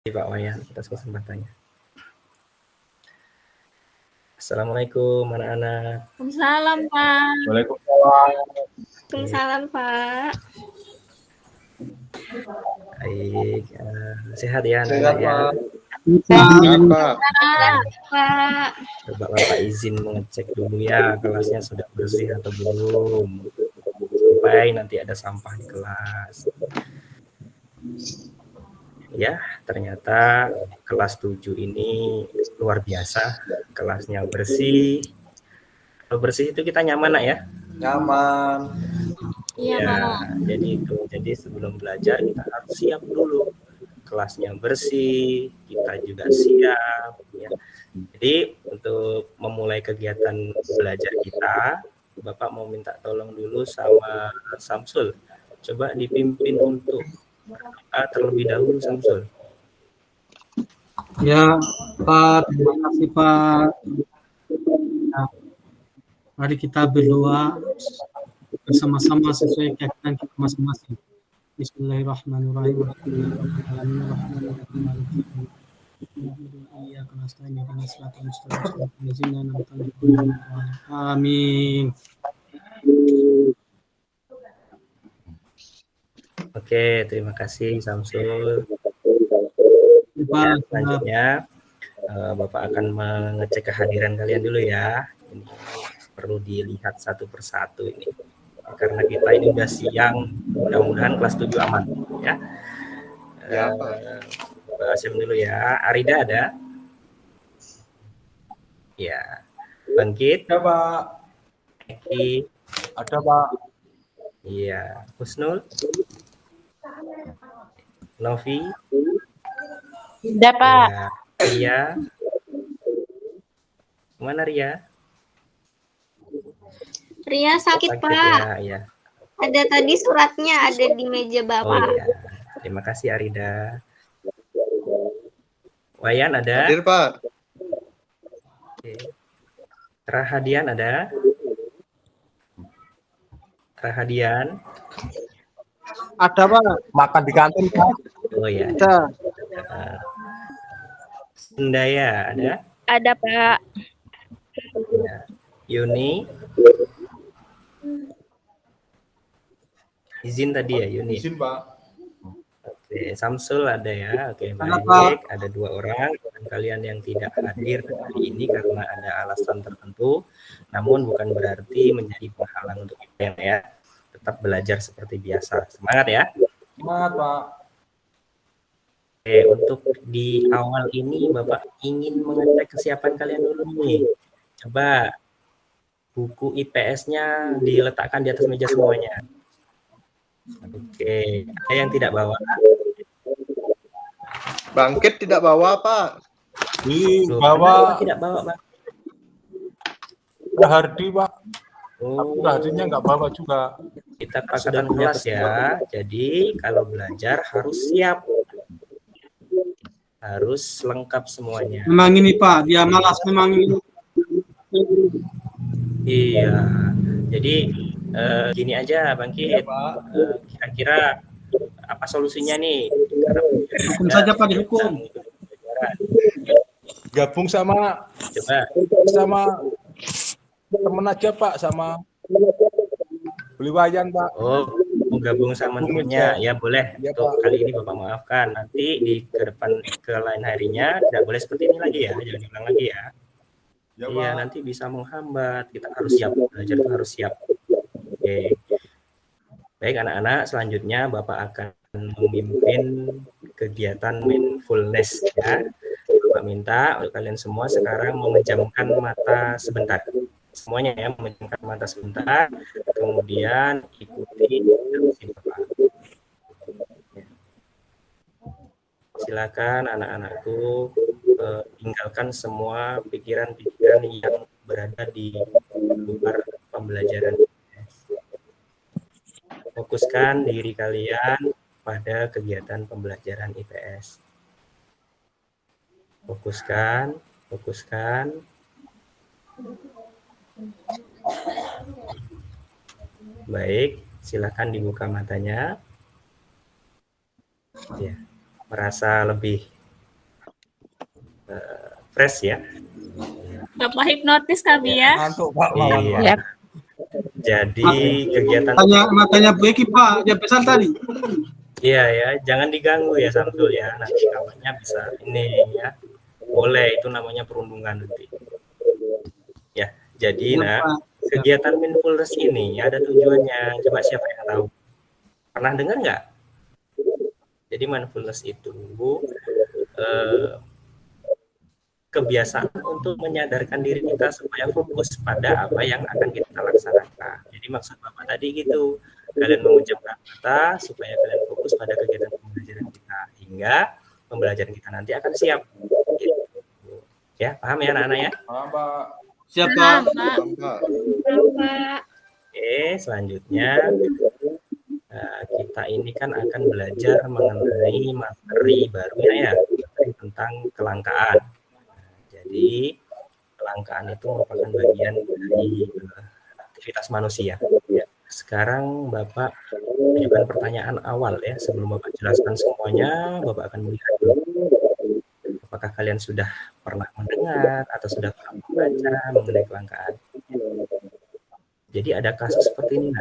Pak Wayan atas kesempatannya. Assalamualaikum anak-anak. Waalaikumsalam Pak. Waalaikumsalam. Waalaikumsalam Pak. Baik, sehat ya Sehat, anak-anak ya. Pak. Sehat, Pak. Pak. Coba Bapak izin mengecek dulu ya kelasnya sudah bersih atau belum. Sampai nanti ada sampah di kelas. Ya, ternyata kelas 7 ini luar biasa. Kelasnya bersih. Kalau bersih itu kita nyaman nak ya? Nyaman. Iya, Ya, Pak. jadi itu. Jadi sebelum belajar kita harus siap dulu. Kelasnya bersih, kita juga siap ya. Jadi untuk memulai kegiatan belajar kita, Bapak mau minta tolong dulu sama Samsul. Coba dipimpin untuk berdoa terlebih dahulu Samsul. Ya, Pak, terima kasih Pak. Nah, mari kita berdoa bersama-sama sesuai keyakinan kita masing-masing. Bismillahirrahmanirrahim. Amin. Oke, terima kasih Samsul. Pak, Ya, selanjutnya Bapak akan mengecek kehadiran kalian dulu ya. Ini perlu dilihat satu persatu ini. Karena kita ini udah siang, mudah-mudahan kelas 7 aman ya. Ya, Pak. Asyam dulu ya. Arida ada? Ya. Bangkit? Ada, Pak. Eki? Ada, Pak. Iya. Husnul? Novi? Ada, Pak. Ya. Ria? Mana Ria? Ria sakit, Pak. Ya, ya. Ada tadi suratnya ada di meja Oh Bapak. iya. Terima kasih Arida. Wayan ada? Hadir, Pak. Oke. Rahadian ada? Rahadian? Ada, Pak. Makan di kantin, Pak. Oh ya. Ada. Sindaya ada? Ada, Pak. Ya. Yuni? Izin tadi ya Yuni? Izin, Pak. Oke, Samsul ada ya. Oke, Ada, baik. Ada 2 orang dan kalian yang tidak hadir hari ini karena ada alasan tertentu, namun bukan berarti menjadi penghalang untuk kalian ya. Tetap belajar seperti biasa. Semangat ya. Semangat, Pak. Oke, untuk di awal ini Bapak ingin mengecek kesiapan kalian dulu nih. Coba buku IPS-nya diletakkan di atas meja semuanya. Oke, ada yang tidak bawa? Bangkit tidak bawa, Pak. Loh, Bawa. kenapa tidak bawa, Pak? Hardi, Pak. Oh, Hardinya nggak bawa juga. kita pasukan kelas ya. Jadi kalau belajar harus siap. Harus lengkap semuanya. memang ini Pak, dia malas memang ini. Iya. Jadi gini aja Bangkit. Pak. Kira-kira apa solusinya nih? Hukum saja Pak, dihukum. Gabung sama Coba. temen aja, Pak, sama beli wayan, Pak. Oh, mau gabung sama temennya. Ya boleh. Ya, Untuk Pak. kali ini Bapak maafkan. Nanti di ke lain harinya tidak boleh seperti ini lagi ya. Jangan diulang lagi ya. Ya, Iya, Pak. nanti bisa menghambat. Kita harus siap. Belajar itu harus siap. Oke. Baik anak-anak, selanjutnya Bapak akan memimpin kegiatan mindfulness ya. Bapak minta untuk kalian semua sekarang memejamkan mata sebentar. Semuanya ya, memejamkan mata sebentar. Kemudian ikuti instruksi Bapak. Silakan anak-anakku tinggalkan semua pikiran-pikiran yang berada di luar pembelajaran. Fokuskan diri kalian pada kegiatan pembelajaran IPS. Fokuskan. Baik, silakan dibuka matanya. Ya, merasa lebih fresh ya. Bapak hipnotis kami ya. Ngantuk Pak. Iya. Jadi kegiatan Matanya Bu Eki Pak, dia pesan tadi. iya ya, jangan diganggu ya Samsul ya. Nanti kawannya bisa ini ya. Boleh, itu namanya perundungan nanti. Ya, jadi kegiatan mindfulness ini ada tujuannya. Coba siapa yang tahu? Pernah dengar nggak? Jadi mindfulness itu kebiasaan untuk menyadarkan diri kita supaya fokus pada apa yang akan kita laksanakan. Jadi maksud Bapak tadi gitu, kalian mengucapkan kata supaya kalian fokus pada kegiatan pembelajaran kita, hingga pembelajaran kita nanti akan siap. Gitu. Ya, paham ya anak-anak ya? Siapa? Bapak. Oke, selanjutnya kita ini kan akan belajar mengenai materi barunya ya, materi tentang kelangkaan. Jadi kelangkaan itu merupakan bagian dari aktivitas manusia. Ya. Sekarang Bapak ajukan pertanyaan awal ya, sebelum Bapak jelaskan semuanya, Bapak akan melihat dulu apakah kalian sudah pernah mendengar atau sudah pernah membaca mengenai kelangkaan. Jadi ada kasus seperti ini.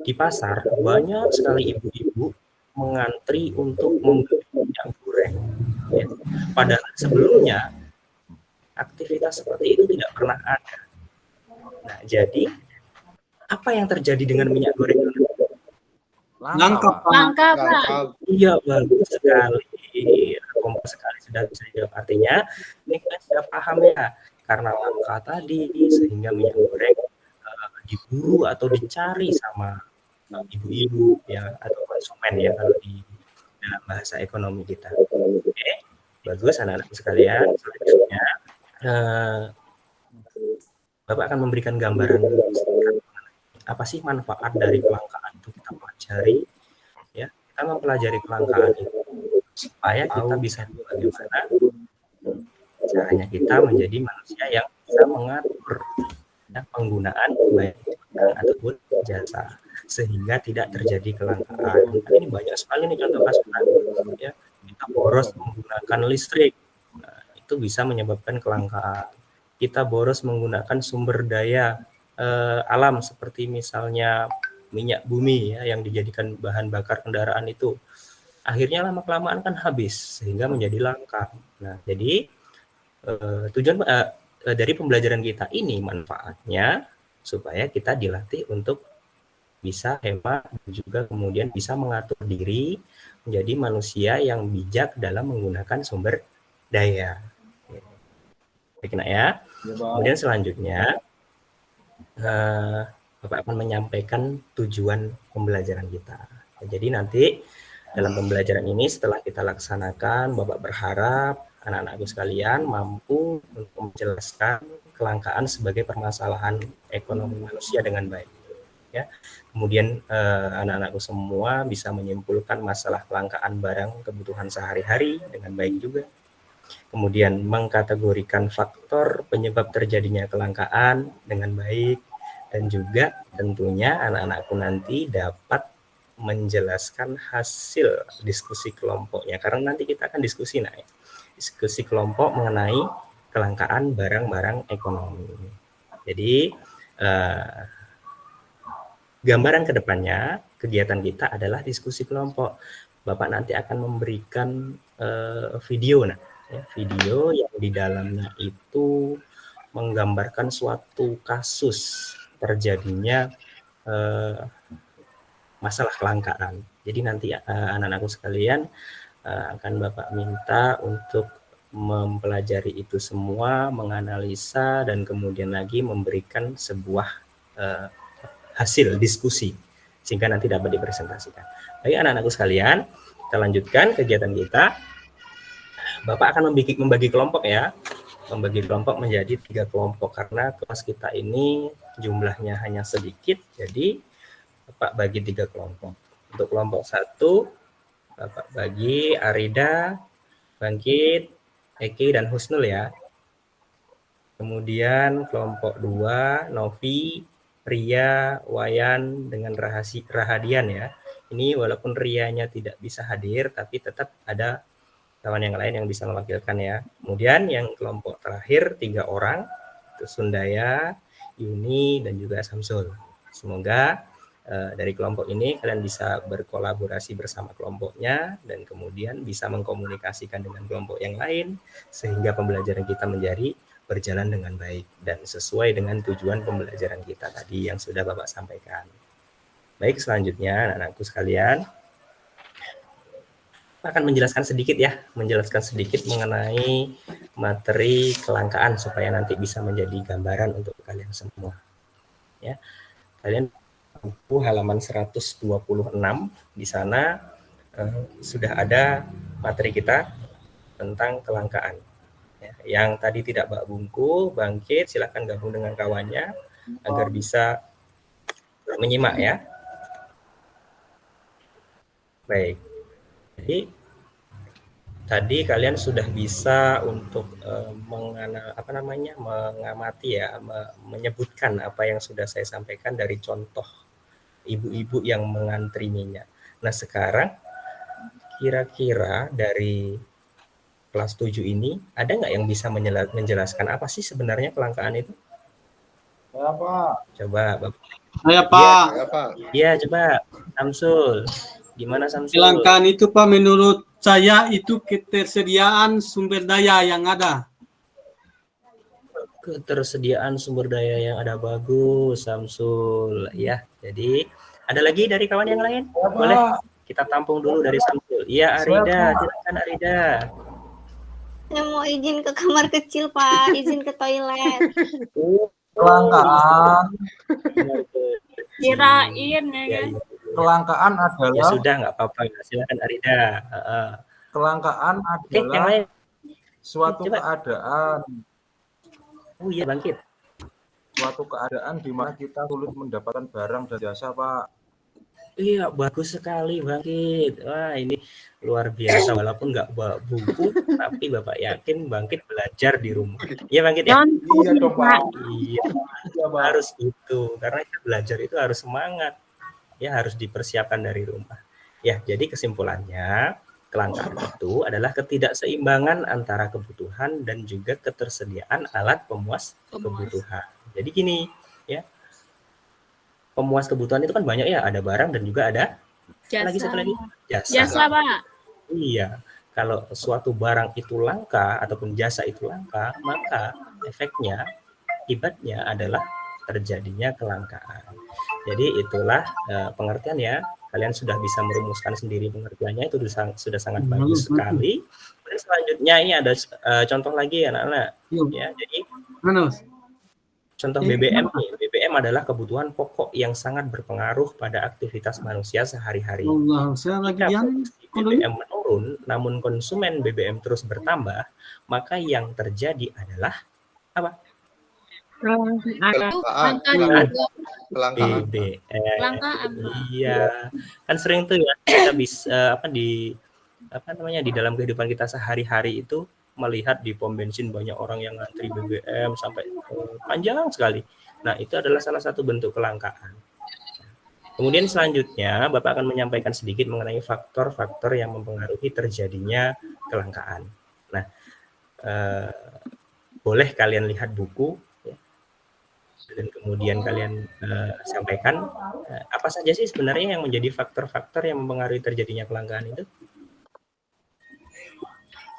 Di pasar banyak sekali ibu-ibu mengantri untuk membeli minyak goreng. Ya. Padahal sebelumnya aktivitas seperti itu tidak pernah ada. Nah, jadi apa yang terjadi dengan minyak goreng? Langka Pak. Iya, bagus sekali. Kompas sekali sudah bisa dijawab. Artinya ini kita sudah paham ya, karena langka tadi sehingga minyak goreng diburu atau dicari sama ibu-ibu ya, atau konsumen ya kalau di dalam bahasa ekonomi kita. Oke, bagus anak-anak sekalian. Selanjutnya Bapak akan memberikan gambaran apa sih manfaat dari kelangkaan itu kita pelajari ya. Kita mempelajari kelangkaan itu supaya kita bisa bagaimana caranya kita menjadi manusia yang bisa mengatur ya, penggunaan baik barang ataupun jasa sehingga tidak terjadi kelangkaan. Ini banyak sekali nih contoh kasus ya. Kita boros menggunakan listrik, nah, itu bisa menyebabkan kelangkaan. Kita boros menggunakan sumber daya alam seperti misalnya minyak bumi ya, yang dijadikan bahan bakar kendaraan itu. Akhirnya lama-kelamaan kan habis sehingga menjadi langka. Nah, jadi tujuan dari pembelajaran kita ini manfaatnya supaya kita dilatih untuk bisa hemat dan juga kemudian bisa mengatur diri menjadi manusia yang bijak dalam menggunakan sumber daya. Baik, nak ya. Kemudian selanjutnya Bapak akan menyampaikan tujuan pembelajaran kita. Jadi nanti dalam pembelajaran ini setelah kita laksanakan, Bapak berharap anak-anakku sekalian mampu untuk menjelaskan kelangkaan sebagai permasalahan ekonomi manusia dengan baik. Ya. Kemudian anak-anakku semua bisa menyimpulkan masalah kelangkaan barang kebutuhan sehari-hari dengan baik juga. Kemudian mengkategorikan faktor penyebab terjadinya kelangkaan dengan baik, dan juga tentunya anak-anakku nanti dapat menjelaskan hasil diskusi kelompoknya, karena nanti kita akan diskusi diskusi kelompok mengenai kelangkaan barang-barang ekonomi. Jadi gambaran kedepannya kegiatan kita adalah diskusi kelompok. Bapak nanti akan memberikan video video yang di dalamnya itu menggambarkan suatu kasus terjadinya masalah kelangkaan. Jadi nanti anak-anakku sekalian akan Bapak minta untuk mempelajari itu semua, menganalisa, dan kemudian lagi memberikan sebuah hasil diskusi sehingga nanti dapat dipresentasikan. Baik anak-anakku sekalian, kita lanjutkan kegiatan kita. Bapak akan membagi kelompok ya, membagi kelompok menjadi 3 kelompok karena kelas kita ini jumlahnya hanya sedikit, jadi Bapak bagi 3 kelompok. Untuk kelompok 1, Bapak bagi Arida, Bangkit, Eki, dan Husnul ya. Kemudian kelompok 2, Novi, Ria, Wayan, dengan Rahadian ya. Ini walaupun Rianya tidak bisa hadir, tapi tetap ada kawan yang lain yang bisa mewakilkan ya. Kemudian yang kelompok terakhir 3 orang, itu Sundaya, Yuni, dan juga Samsul. Semoga dari kelompok ini kalian bisa berkolaborasi bersama kelompoknya dan kemudian bisa mengkomunikasikan dengan kelompok yang lain sehingga pembelajaran kita menjadi berjalan dengan baik dan sesuai dengan tujuan pembelajaran kita tadi yang sudah Bapak sampaikan. Baik, selanjutnya anak-anakku sekalian, akan menjelaskan sedikit mengenai materi kelangkaan supaya nanti bisa menjadi gambaran untuk kalian semua. Ya, kalian buku halaman 126 di sana sudah ada materi kita tentang kelangkaan. Ya, yang tadi tidak bawa buku, bangkit, silakan gabung dengan kawannya agar bisa menyimak ya. Baik. Jadi tadi kalian sudah bisa untuk mengamati ya, menyebutkan apa yang sudah saya sampaikan dari contoh ibu-ibu yang mengantri minyak. Nah, sekarang kira-kira dari kelas 7 ini ada nggak yang bisa menjelaskan apa sih sebenarnya kelangkaan itu? Ya, Pak. Coba, Bapak. Saya Pak. Iya, coba. Samsul. Gimana Samsul? Kelangkaan itu Pak menurut saya itu ketersediaan sumber daya yang ada. Ketersediaan sumber daya yang ada, bagus Samsul ya. Jadi ada lagi dari kawan yang lain? Boleh kita tampung dulu dari Samsul. Iya, Arida, silakan Arida. Saya mau izin ke kamar kecil, Pak. Izin ke toilet. Kelangkaan. Kirain ya kan. Kelangkaan Ya adalah sudah, nggak apa-apa. Silakan Arida. kelangkaan Oke, yang adalah lain. suatu Coba. keadaan, Oh iya, bangkit. suatu keadaan di mana kita sulit mendapatkan barang dan jasa, Pak. Iya, bagus sekali Bangkit. Wah, ini luar biasa. Walaupun nggak bawa buku, tapi Bapak yakin Bangkit belajar di rumah. Iya Bangkit ya? Iya dong, Pak. Iya, Iya, Pak. harus itu. Karena kita belajar itu harus semangat. Ya, harus dipersiapkan dari rumah. Ya, jadi kesimpulannya, kelangkaan itu adalah ketidakseimbangan antara kebutuhan dan juga ketersediaan alat pemuas kebutuhan. Jadi gini, ya. Pemuas kebutuhan itu kan banyak ya, ada barang dan juga ada lagi satu lagi Jasa, Pak. Iya, kalau suatu barang itu langka ataupun jasa itu langka, maka efeknya, akibatnya adalah terjadinya kelangkaan. Jadi itulah pengertian ya. Kalian sudah bisa merumuskan sendiri pengertiannya, itu sudah sangat bagus sekali. Dan selanjutnya ini ada contoh lagi anak-anak. Ya, jadi contoh BBM nih. BBM adalah kebutuhan pokok yang sangat berpengaruh pada aktivitas manusia sehari-hari. Jika produksi BBM menurun, namun konsumen BBM terus bertambah, maka yang terjadi adalah apa? Kelangkaan. BBM. Iya, kan sering tuh ya kita bisa di dalam kehidupan kita sehari-hari itu melihat di pom bensin banyak orang yang ngantri BBM sampai panjang sekali. Nah, itu adalah salah satu bentuk kelangkaan. Kemudian selanjutnya, Bapak akan menyampaikan sedikit mengenai faktor-faktor yang mempengaruhi terjadinya kelangkaan. Nah, boleh kalian lihat buku, ya, dan kemudian kalian sampaikan apa saja sih sebenarnya yang menjadi faktor-faktor yang mempengaruhi terjadinya kelangkaan itu?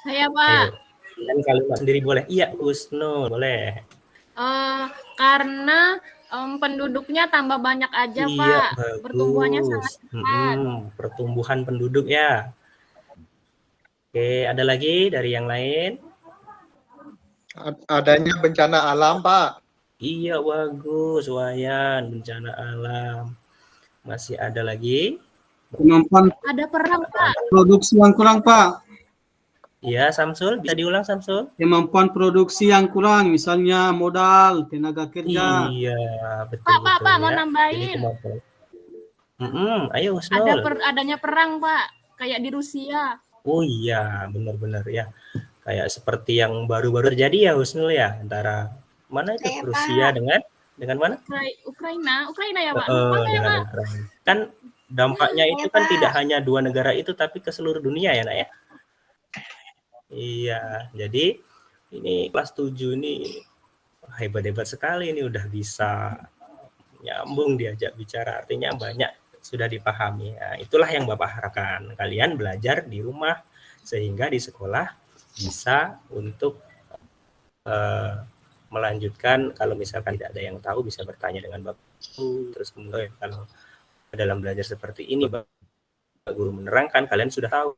Saya, Pak. Dan kalimat sendiri boleh. Iya, Husnul, boleh. Karena penduduknya tambah banyak aja, Iya, Pak. bagus. Pertumbuhannya sangat cepat. Pertumbuhan penduduk ya. Oke, ada lagi dari yang lain? Adanya bencana alam, Pak. Iya, bagus, Wayan, bencana alam. Masih ada lagi? Kemampuan Ada perang, Pak. produksi yang kurang, Pak. Iya, Samsul, bisa diulang Samsul? Kemampuan produksi yang kurang, misalnya modal, tenaga kerja. Iya, betul. Pak, betul, mau ya. nambahin. Jadi kemampuan. Ayo, Husnul. Adanya perang, Pak. Kayak di Rusia. Oh iya, benar-benar ya. Kayak seperti yang baru-baru terjadi ya, Husnul ya, antara mana itu Kayak Rusia dengan mana? Ukraina ya, Pak. Dengan Ukraina. Kan dampaknya itu kan tidak hanya dua negara itu, tapi ke seluruh dunia ya, Nak ya. Iya, jadi ini kelas 7 ini hebat-hebat sekali ini udah bisa nyambung diajak bicara, artinya banyak sudah dipahami. Nah, itulah yang Bapak harapkan. Kalian belajar di rumah sehingga di sekolah bisa untuk melanjutkan, kalau misalkan tidak ada yang tahu bisa bertanya dengan Bapak Guru. Terus kemudian kalau dalam belajar seperti ini Bapak Guru menerangkan, kalian sudah tahu,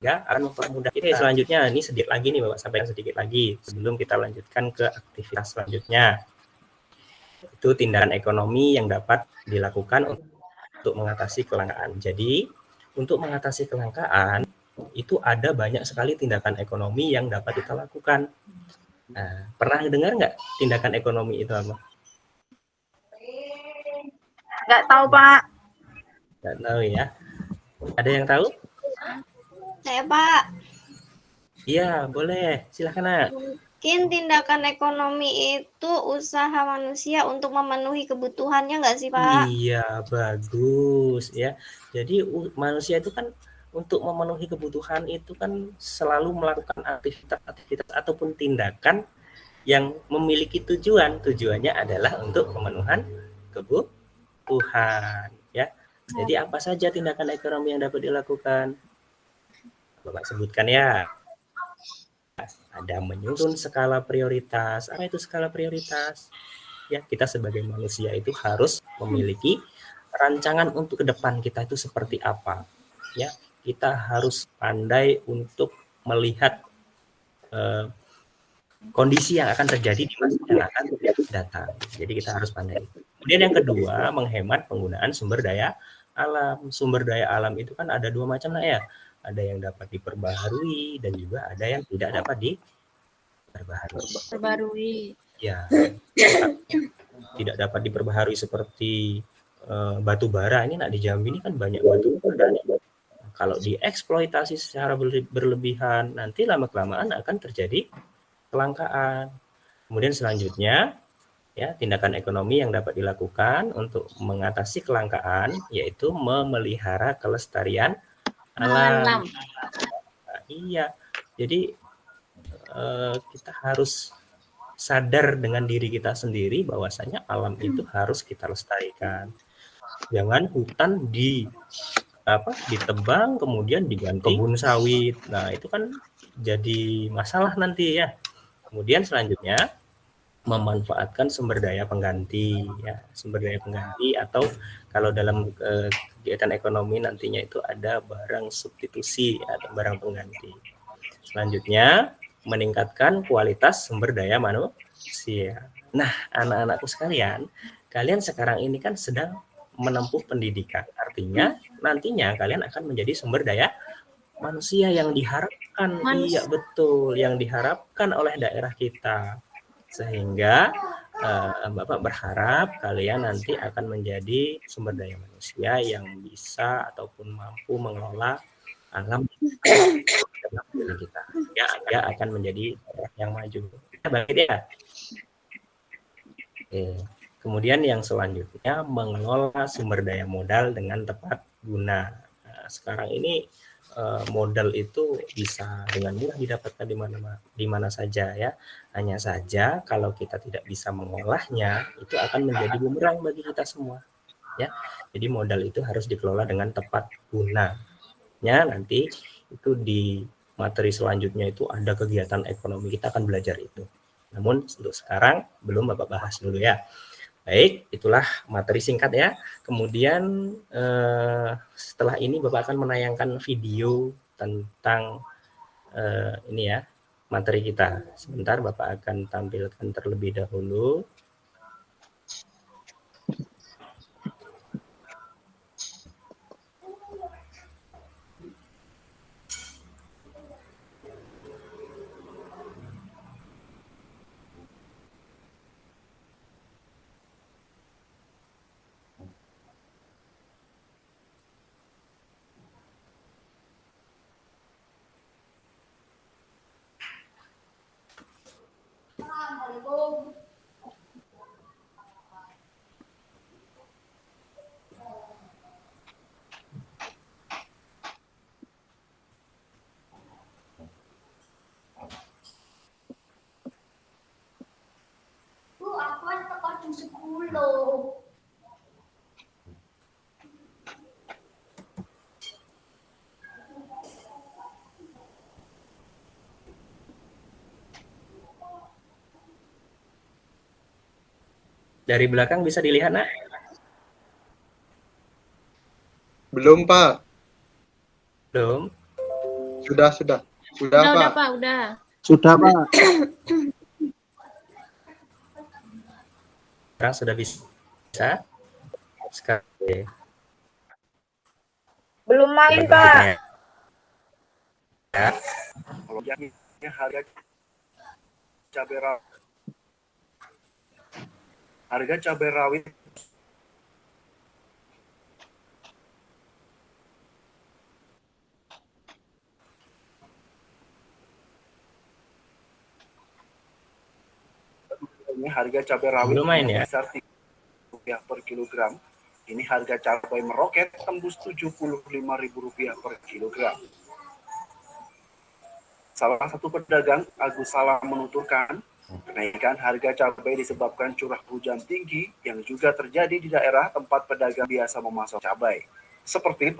ya akan mempermudah kita. Selanjutnya ini sedikit lagi nih Bapak sampaikan sedikit lagi sebelum kita lanjutkan ke aktivitas selanjutnya. Itu tindakan ekonomi yang dapat dilakukan untuk mengatasi kelangkaan. Jadi untuk mengatasi kelangkaan itu ada banyak sekali tindakan ekonomi yang dapat kita lakukan. Nah, pernah dengar nggak tindakan ekonomi itu apa? Nggak tahu, Pak. Nggak tahu ya. Ada yang tahu? Saya Pak, Iya, boleh. Silakan, Nak. mungkin tindakan ekonomi itu usaha manusia untuk memenuhi kebutuhannya nggak sih Pak? Iya, bagus ya. Jadi manusia itu kan untuk memenuhi kebutuhan itu kan selalu melakukan aktivitas ataupun tindakan yang memiliki tujuan. Tujuannya adalah untuk pemenuhan kebutuhan ya. Jadi apa saja tindakan ekonomi yang dapat dilakukan? Bapak sebutkan ya. Ada menyusun skala prioritas. Apa itu skala prioritas? Ya, kita sebagai manusia itu harus memiliki rancangan untuk ke depan kita itu seperti apa. Ya, kita harus pandai untuk melihat kondisi yang akan terjadi di masa yang akan datang. Jadi kita harus pandai. Kemudian yang kedua, menghemat penggunaan sumber daya alam. Sumber daya alam itu kan ada dua macam lah ya. Ada yang dapat diperbaharui dan juga ada yang tidak dapat Perbarui. ya, tidak dapat diperbaharui seperti batu bara. Ini di Jambi ini kan banyak batu bara. Kalau dieksploitasi secara berlebihan, nanti lama-kelamaan akan terjadi kelangkaan. Kemudian selanjutnya, ya, tindakan ekonomi yang dapat dilakukan untuk mengatasi kelangkaan yaitu memelihara kelestarian alam. Nah, iya, jadi kita harus sadar dengan diri kita sendiri bahwasanya alam itu harus kita lestarikan. Jangan hutan ditebang kemudian diganti kebun sawit. Nah, itu kan jadi masalah nanti ya. Kemudian selanjutnya memanfaatkan sumber daya pengganti ya, sumber daya pengganti atau kalau dalam kegiatan ekonomi nantinya itu ada barang substitusi atau barang pengganti. Selanjutnya meningkatkan kualitas sumber daya manusia. Nah, anak-anakku sekalian, kalian sekarang ini kan sedang menempuh pendidikan. Artinya nantinya kalian akan menjadi sumber daya manusia yang diharapkan. Iya, betul, yang diharapkan oleh daerah kita. Sehingga Bapak berharap kalian nanti akan menjadi sumber daya manusia yang bisa ataupun mampu mengelola alam dalam kita. Ya akan menjadi daerah yang maju. Baik ya. Kemudian yang selanjutnya mengelola sumber daya modal dengan tepat guna. Nah, sekarang ini modal itu bisa dengan mudah didapatkan di mana saja ya. Hanya saja kalau kita tidak bisa mengolahnya itu akan menjadi bumerang bagi kita semua ya. Jadi modal itu harus dikelola dengan tepat gunanya. Nanti itu di materi selanjutnya itu ada kegiatan ekonomi, kita akan belajar itu. Namun untuk sekarang belum Bapak bahas dulu ya. Baik, itulah materi singkat ya. Kemudian setelah ini Bapak akan menayangkan video tentang ini ya, materi kita. Sebentar Bapak akan tampilkan terlebih dahulu. Dari belakang bisa dilihat, Nak? Belum, Pak. Belum. Sudah. Sudah, Udah, Pak. Pak, udah. Sudah, Pak. Sekarang sudah bisa. Sekarang Belum main, Pak. ya. Kalau yang harga cabai rawit, Belum main ya? sebesar Rp3 per kilogram. Ini harga cabai meroket tembus Rp75.000 per kilogram. Salah satu pedagang, Agus Salam, menuturkan, kenaikan harga cabai disebabkan curah hujan tinggi yang juga terjadi di daerah tempat pedagang biasa memasok cabai. Seperti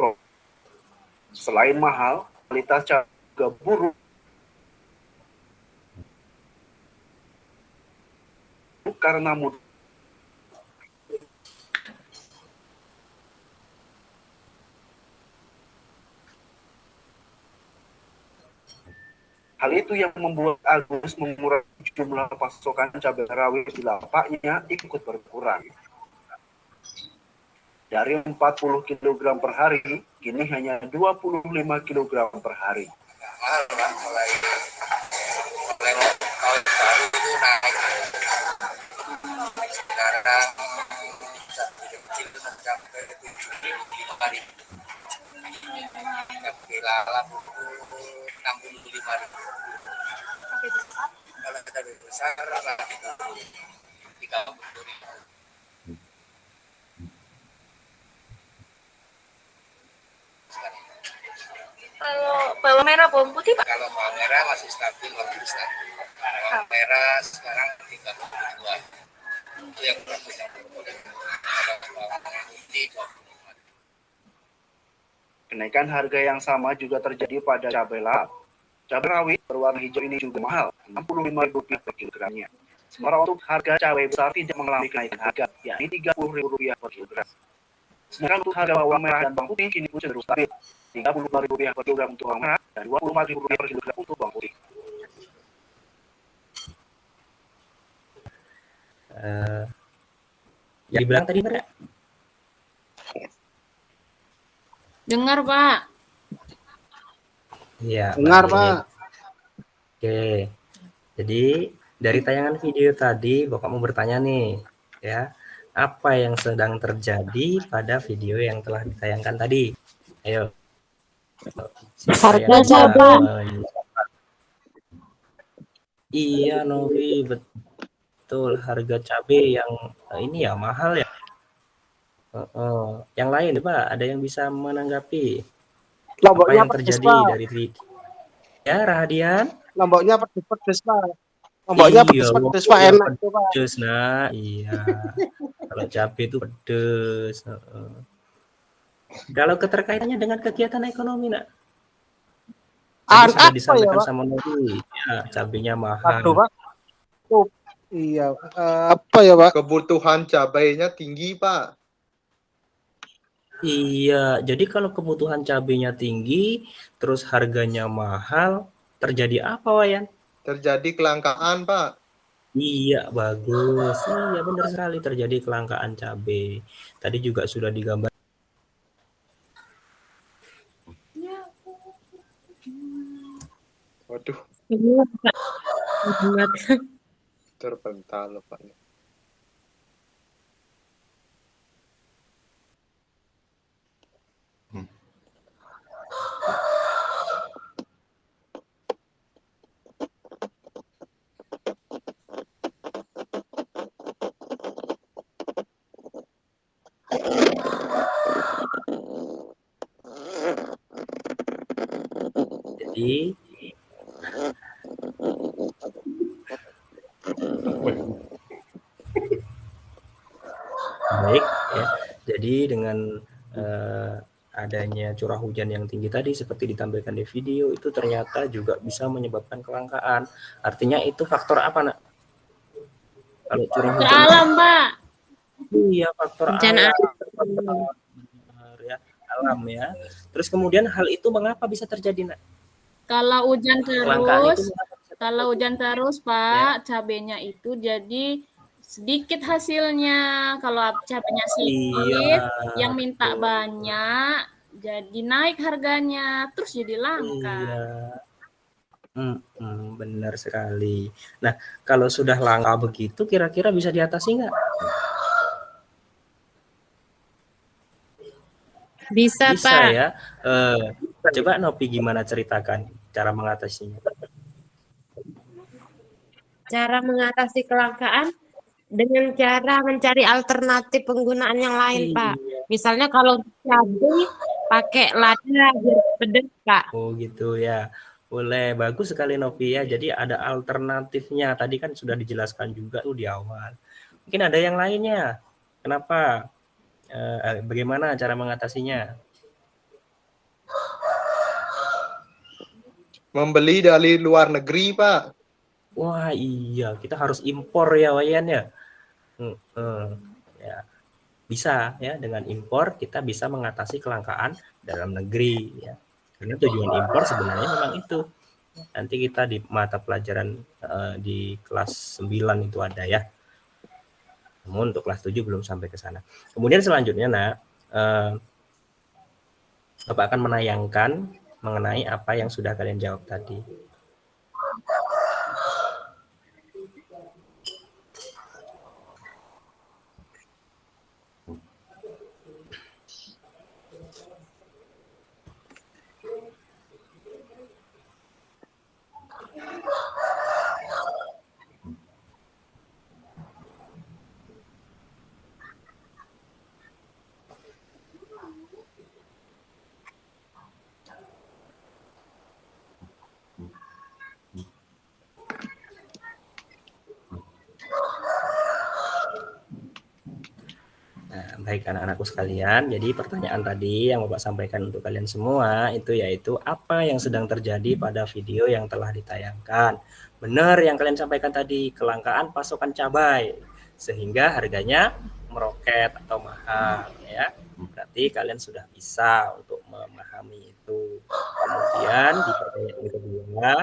selain mahal, kualitas cabai juga buruk karena mudah. Hal itu yang membuat Agus mengurangi jumlah pasokan cabai rawit di lapaknya ikut berkurang. Dari 40 kg per hari, kini hanya 25 kg per hari. Kalau bawang merah, bawang putih, Pak. Kalau bawang merah masih stabil, Bawang merah sekarang 32. Itu yang bagus. Kalau bawang putih 25. Kenaikan harga yang sama juga terjadi pada cabai lab. Cabai rawit berwarna hijau ini juga mahal, Rp65.000 per kilogramnya. Sementara untuk harga cabai besar tidak mengalami kenaikan harga, yakni Rp30.000 per kilogram. Sedangkan untuk harga bawang merah dan bawang putih kini pun cenderung stabil, Rp35.000 per kilogram untuk bawang merah dan Rp24.000 per kilogram untuk bawang putih. Yang dibilang tadi benar? Dengar, Pak. Iya. Dengar, baik. Pak. Oke. Jadi dari tayangan video tadi, Bapak mau bertanya nih, ya, apa yang sedang terjadi pada video yang telah ditayangkan tadi? Ayo. Harga cabai. Iya, Novi, betul. Harga cabai yang ini ya mahal ya. Yang lain, Pak, ada yang bisa menanggapi apa yang terjadi dari ya, Rahadian? Lomboknya pedes-pedes, Pak. Lomboknya pedes-pedes, Pak, enak itu, Pak. Pedes, nah, iya. Kalau cabai itu pedes. Kalau keterkaitannya dengan kegiatan ekonomi, Nak? Sudah disampaikan ya, sama Novi, ya, cabainya mahal. Aduh, Pak. Iya, apa ya, Pak? Kebutuhan cabainya tinggi, Pak. Iya, jadi kalau kebutuhan cabainya tinggi, terus harganya mahal, terjadi apa, Wayan? Terjadi kelangkaan, Pak. Iya, bagus. Iya, benar sekali, terjadi kelangkaan cabai. Tadi juga sudah digambar. Waduh, terpental, Pak. Jadi baik ya. Jadi dengan adanya curah hujan yang tinggi tadi seperti ditampilkan di video itu ternyata juga bisa menyebabkan kelangkaan. Artinya itu faktor apa, Nak? Kalau curah hujan Alam, Pak. Iya, faktor Bencana alam, benar ya, alam ya. Terus kemudian hal itu mengapa bisa terjadi, Nak? Kalau hujan Kelangkaan itu terus, mengapa bisa kalau terjadi? hujan terus, Pak, cabenya itu jadi sedikit hasilnya. Kalau cabenya Iya, sedikit, yang minta betul. banyak, jadi naik harganya, terus jadi langka. Iya. Benar sekali. Nah, kalau sudah langka begitu, kira-kira bisa diatasi nggak? Bisa, Bisa Pak. ya. Coba Nopi gimana ceritakan cara mengatasinya? Cara mengatasi kelangkaan dengan cara mencari alternatif penggunaan yang lain, Pak. Misalnya kalau cabai pakai lada biar pedas, Pak. Oh gitu ya. Boleh, bagus sekali Novi ya. Jadi ada alternatifnya. Tadi kan sudah dijelaskan juga tuh di awal. Mungkin ada yang lainnya. Kenapa? Bagaimana cara mengatasinya? Membeli dari luar negeri, Pak. Wah iya, kita harus impor ya Wayan ya. Ya. Bisa ya, dengan impor kita bisa mengatasi kelangkaan dalam negeri ya. Karena tujuan impor sebenarnya memang itu. Nanti kita di mata pelajaran di kelas 9 itu ada ya. Namun untuk kelas 7 belum sampai ke sana. Kemudian selanjutnya Bapak akan menayangkan mengenai apa yang sudah kalian jawab tadi. Baik anak-anakku sekalian, jadi pertanyaan tadi yang Bapak sampaikan untuk kalian semua itu yaitu apa yang sedang terjadi pada video yang telah ditayangkan. Benar yang kalian sampaikan tadi, kelangkaan pasokan cabai sehingga harganya meroket atau mahal ya. Berarti kalian sudah bisa untuk memahami itu. Kemudian di pertanyaan kedua,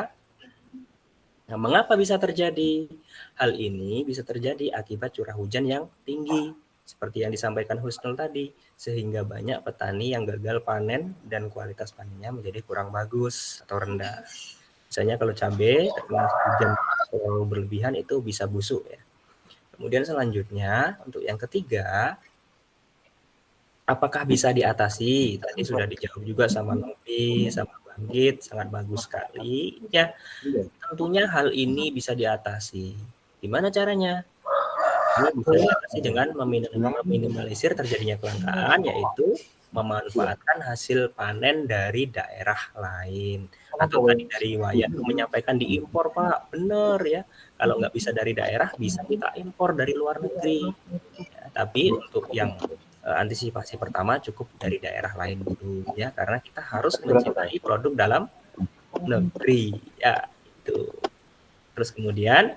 nah, mengapa bisa terjadi? Hal ini bisa terjadi akibat curah hujan yang tinggi. Seperti yang disampaikan Husnul tadi, sehingga banyak petani yang gagal panen dan kualitas panennya menjadi kurang bagus atau rendah. Misalnya kalau cabai karena hujan terlalu berlebihan itu bisa busuk ya. Kemudian selanjutnya untuk yang ketiga, apakah bisa diatasi? Tadi sudah dijawab juga sama Novi, sama Bangkit, sangat bagus sekali ya. Tentunya hal ini bisa diatasi. Gimana caranya? Ini bisa diatasi dengan meminimalisir terjadinya kelangkaan, yaitu memanfaatkan hasil panen dari daerah lain. Atau tadi dari Wayan menyampaikan diimpor, Pak. Benar ya. Kalau nggak bisa dari daerah, bisa kita impor dari luar negeri. Ya, tapi untuk yang antisipasi pertama cukup dari daerah lain dulu ya, karena kita harus mencintai produk dalam negeri ya itu. Terus kemudian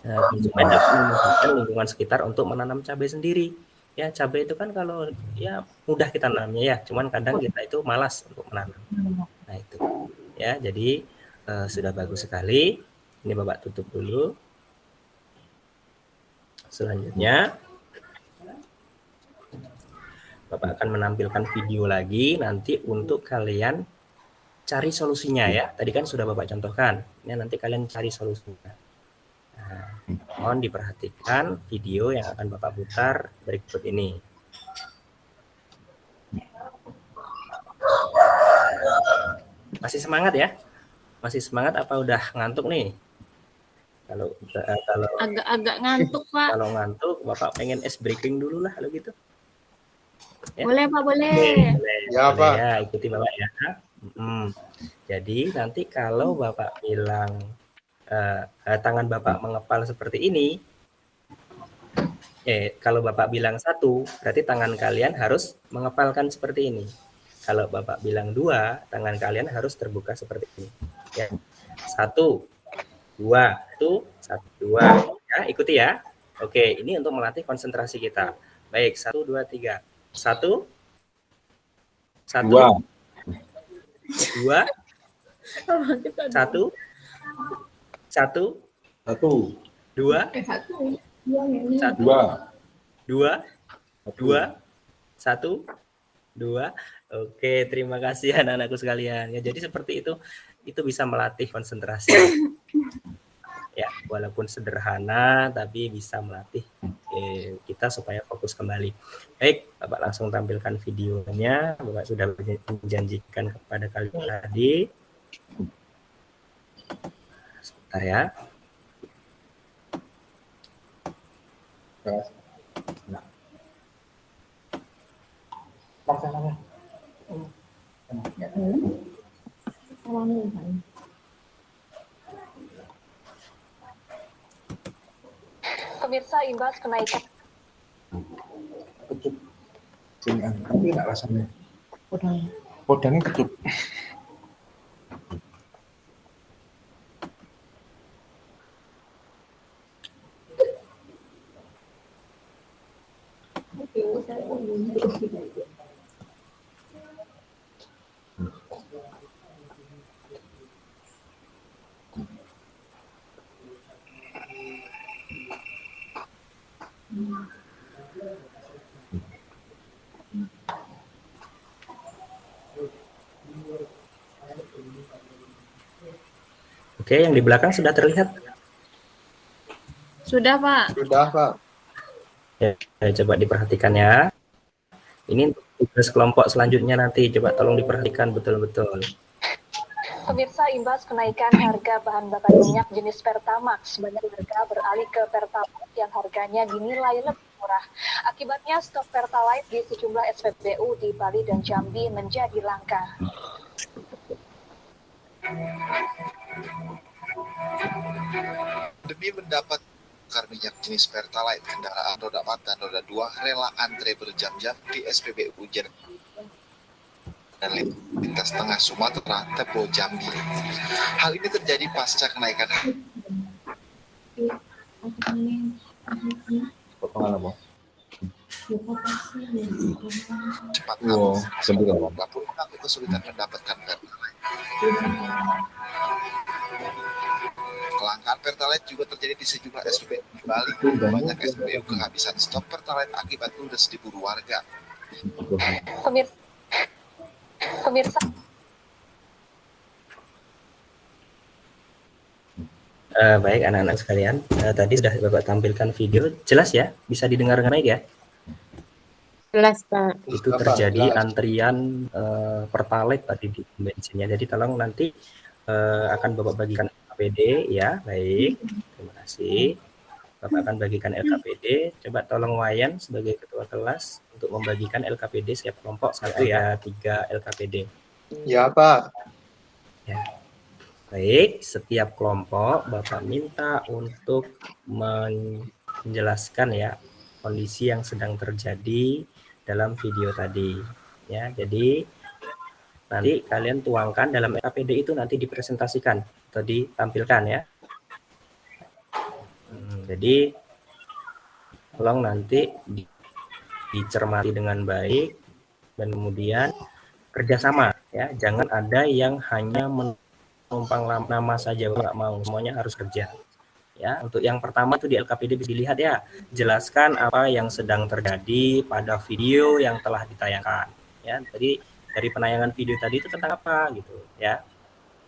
konsumen dapat memanfaatkan lingkungan sekitar untuk menanam cabai sendiri. Ya, cabai itu kan kalau ya mudah kita nanamnya ya, cuman kadang kita itu malas untuk menanam. Nah, itu. Ya, jadi sudah bagus sekali. Ini Bapak tutup dulu. Selanjutnya Bapak akan menampilkan video lagi nanti untuk kalian cari solusinya ya. Tadi kan sudah Bapak contohkan. Ini nanti kalian cari solusinya. Nah, mohon diperhatikan video yang akan Bapak putar berikut ini. Masih semangat ya? Masih semangat apa udah ngantuk nih? Kalau agak ngantuk, Pak. Kalau ngantuk, Bapak pengen ice breaking dulu lah kalau gitu. Ya. Boleh, Pak, boleh. Ya, Pak. Ya, ikuti Bapak ya. Jadi nanti kalau Bapak bilang tangan Bapak mengepal seperti ini, kalau Bapak bilang 1, berarti tangan kalian harus mengepalkan seperti ini. Kalau Bapak bilang 2, tangan kalian harus terbuka seperti ini. Ya. 1, 2, 1, 2. Ya, ikuti ya. Oke, ini untuk melatih konsentrasi kita. Baik, 1, 2, 3. 1, 1, 2, 1, 1, 2, 1, 2. Oke, terima kasih anak-anakku sekalian. Ya, jadi seperti itu bisa melatih konsentrasi. Ya, walaupun sederhana tapi bisa melatih kita supaya fokus kembali. Baik, Bapak langsung tampilkan videonya. Bapak sudah menjanjikan kepada kalian tadi. Sebentar ya. Pemirsa, imbas kenaikan tapi nggak rasanya. Podangnya kecut. Oke, yang di belakang sudah terlihat? Sudah, Pak. Sudah, Pak. Ya, coba diperhatikan ya. Ini untuk tugas kelompok selanjutnya nanti. Coba tolong diperhatikan betul-betul. Pemirsa, imbas kenaikan harga bahan bakar minyak jenis Pertamax, banyak warga beralih ke Pertamax yang harganya dinilai lebih murah. Akibatnya stok Pertalite di sejumlah SPBU di Bali dan Jambi menjadi langka. Demi mendapat bakar minyak jenis Pertalite, kendaraan roda 4 dan roda 2 rela antre berjam-jam di SPBU dan lintas tengah Sumatera, Tebo, Jambi. Hal ini terjadi pasca kenaikan cepat habis. Sebelumnya pun mengaku kesulitan mendapatkan Pertalite. Kelangkaan Pertalite juga terjadi di sejumlah SPBU di Bali. Banyak SPBU kehabisan stok Pertalite akibat ludes diburu warga. Pemirsa. Baik anak-anak sekalian, tadi sudah Bapak tampilkan video, jelas ya? Bisa didengar dengan baik ya? Jelas, Pak. Itu terjadi antrian Pertalite tadi di bensinnya. Jadi tolong nanti akan Bapak bagikan LKPD ya. Baik, terima kasih. Bapak akan bagikan LKPD. Coba tolong Wayan sebagai ketua kelas untuk membagikan LKPD setiap kelompok 1 ya 3 LKPD. Ya, Pak. Ya. Baik, setiap kelompok Bapak minta untuk menjelaskan ya kondisi yang sedang terjadi dalam video tadi. Ya, jadi nanti kalian tuangkan dalam LKPD itu nanti dipresentasikan atau ditampilkan ya. Jadi tolong nanti dicermati dengan baik dan kemudian kerjasama ya. Jangan ada yang hanya menumpang nama saja, nggak mau, semuanya harus kerja. Ya, untuk yang pertama itu di LKPD bisa dilihat ya, jelaskan apa yang sedang terjadi pada video yang telah ditayangkan. Ya, tadi dari penayangan video tadi itu tentang apa gitu ya.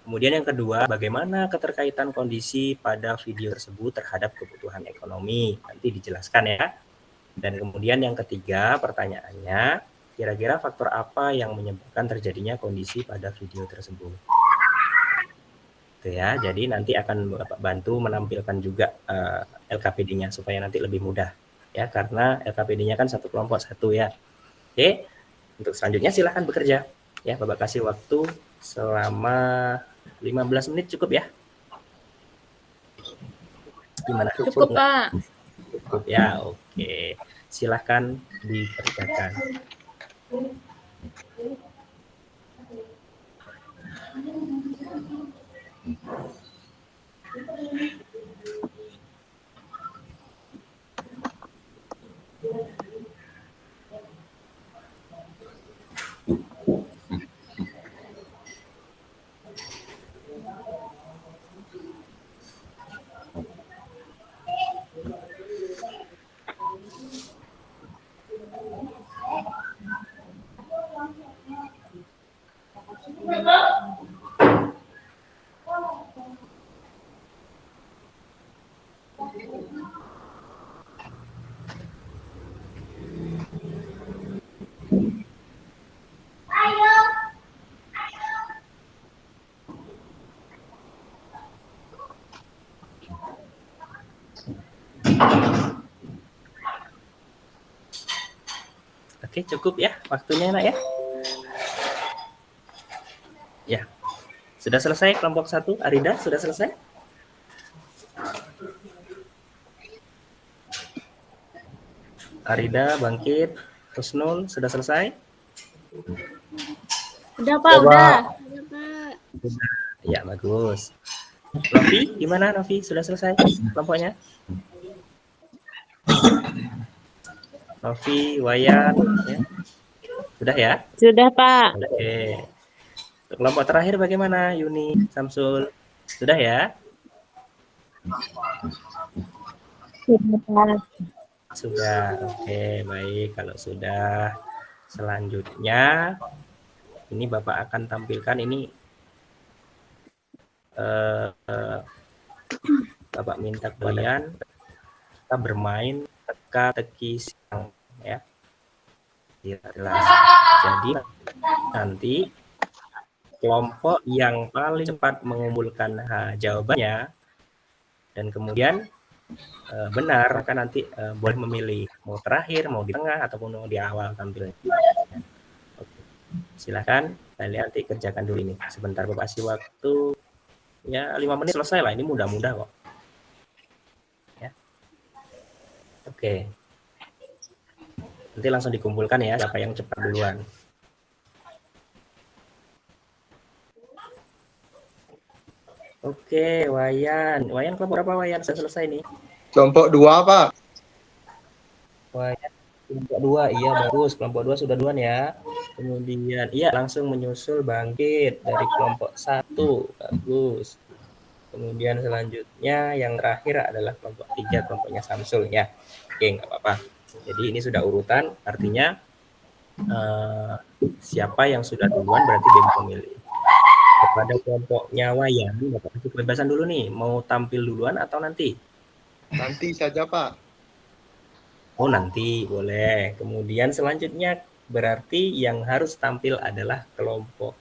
Kemudian yang kedua, bagaimana keterkaitan kondisi pada video tersebut terhadap kebutuhan ekonomi, nanti dijelaskan ya. Dan kemudian yang ketiga, pertanyaannya, kira-kira faktor apa yang menyebabkan terjadinya kondisi pada video tersebut. Itu ya, jadi nanti akan Bapak bantu menampilkan juga LKPD-nya supaya nanti lebih mudah ya, karena LKPD-nya kan satu kelompok satu ya. Oke, untuk selanjutnya silahkan bekerja ya. Bapak kasih waktu selama 15 menit cukup ya? Gimana? Cukup, Pak. Cukup ya, oke. Silahkan dikerjakan. Oke, cukup ya waktunya nak ya. Ya, sudah selesai kelompok 1. Arida sudah selesai? Arida, Bangkit, Husnul sudah selesai? Udah Pak, udah. Sudah. Ya, bagus. Novi, gimana Novi? Sudah selesai kelompoknya? Novi, Wayan, ya. Sudah ya? Sudah, Pak. Oke. Untuk kelompok terakhir bagaimana? Yuni, Samsul, sudah ya? Sudah, Pak. Sudah. Oke, baik. Kalau sudah, selanjutnya ini Bapak akan tampilkan ini. Bapak minta kalian kita bermain teka-teki siang ya. Jelas. Jadi nanti kelompok yang paling cepat mengumpulkan jawabannya dan kemudian benar, maka nanti boleh memilih mau terakhir, mau di tengah ataupun mau di awal tampilnya. Oke. Silakan kalian nanti kerjakan dulu ini. Sebentar Bapak kasih waktu ya 5 menit selesai lah, ini mudah-mudah kok. Ya. Oke. Nanti langsung dikumpulkan ya siapa yang cepat duluan. Oke, Wayan. Wayan kelompok berapa Wayan? Sudah selesai nih. Kelompok 2, Pak. Wayan kelompok 2. Iya, bagus. Kelompok 2 sudah duluan ya. Kemudian iya langsung menyusul Bangkit dari kelompok 1. Bagus. Kemudian selanjutnya yang terakhir adalah kelompok 3, kelompoknya Samsul ya. Oke, nggak apa-apa. Jadi ini sudah urutan, artinya siapa yang sudah duluan berarti dia memilih. Kepada kelompoknya Wayan, Bapak kasih kebebasan dulu nih, mau tampil duluan atau nanti? Nanti saja, Pak. Oh, nanti boleh. Kemudian selanjutnya berarti yang harus tampil adalah kelompok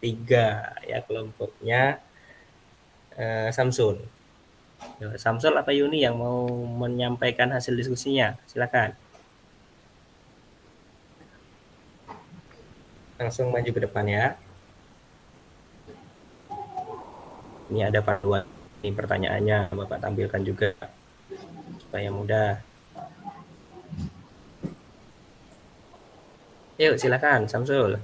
3 ya, kelompoknya Samsul. Samsul apa Yuni yang mau menyampaikan hasil diskusinya? Silakan. Langsung maju ke depan ya. Ini ada panduan ini pertanyaannya, Bapak tampilkan juga supaya mudah. Yuk silakan Samsul.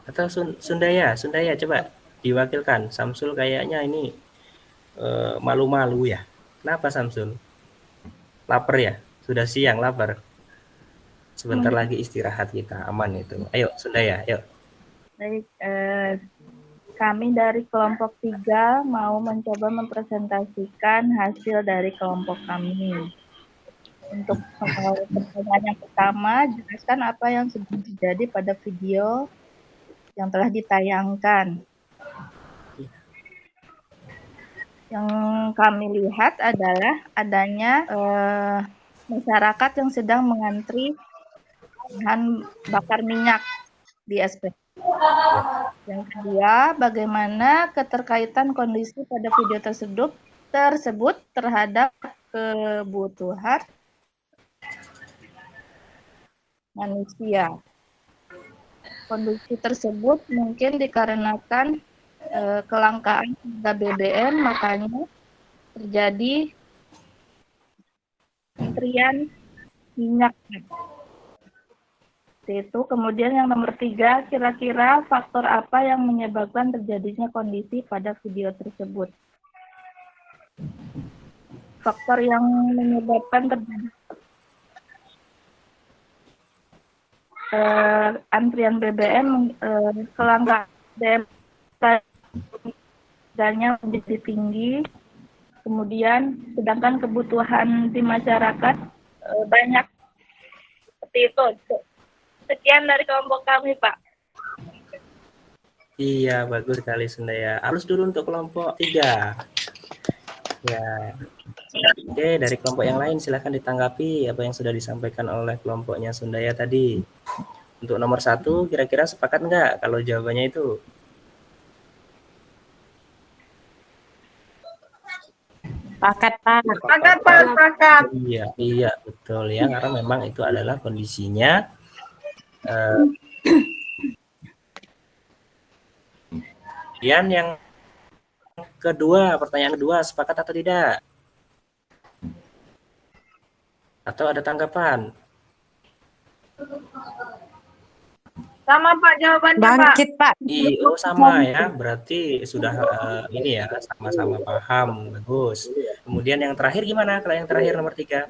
Atau Sundaya coba diwakilkan. Samsul kayaknya ini malu-malu ya. Kenapa Samsul? Lapar ya? Sudah siang lapar. Sebentar lagi istirahat kita, aman itu. Ayo Sundaya, ayo. Baik, kami dari kelompok 3 mau mencoba mempresentasikan hasil dari kelompok kami. Untuk pertanyaan yang pertama, jelaskan apa yang sedang terjadi pada video yang telah ditayangkan. Yang kami lihat adalah adanya masyarakat yang sedang mengantri bahan bakar minyak di SPBU. Yang kedua, bagaimana keterkaitan kondisi pada video tersebut terhadap kebutuhan manusia. Kondisi tersebut mungkin dikarenakan kelangkaan harga BBM, makanya terjadi antrian minyak. Itu. Kemudian yang nomor 3, kira-kira faktor apa yang menyebabkan terjadinya kondisi pada video tersebut? Faktor yang menyebabkan terjadi antrian BBM, kelangkaan BBM harganya menjadi tinggi, kemudian sedangkan kebutuhan di masyarakat banyak seperti itu. Sekian dari kelompok kami, Pak. Iya, bagus sekali Sundaya. Halus dulu untuk kelompok 3. Ya. Oke, dari kelompok yang lain silakan ditanggapi apa yang sudah disampaikan oleh kelompoknya Sundaya tadi. Untuk nomor 1, kira-kira sepakat nggak kalau jawabannya itu? Sepakat, Pak. Sepakat, Pak. Sepakat. Iya, betul ya, karena memang itu adalah kondisinya. Kemudian yang kedua, pertanyaan kedua, sepakat atau tidak? Atau ada tanggapan? Sama Pak jawabannya Pak. Bangkit, Pak. Oh sama ya, berarti sudah ini ya, sama-sama paham, bagus. Kemudian yang terakhir gimana? Kalau yang terakhir nomor 3?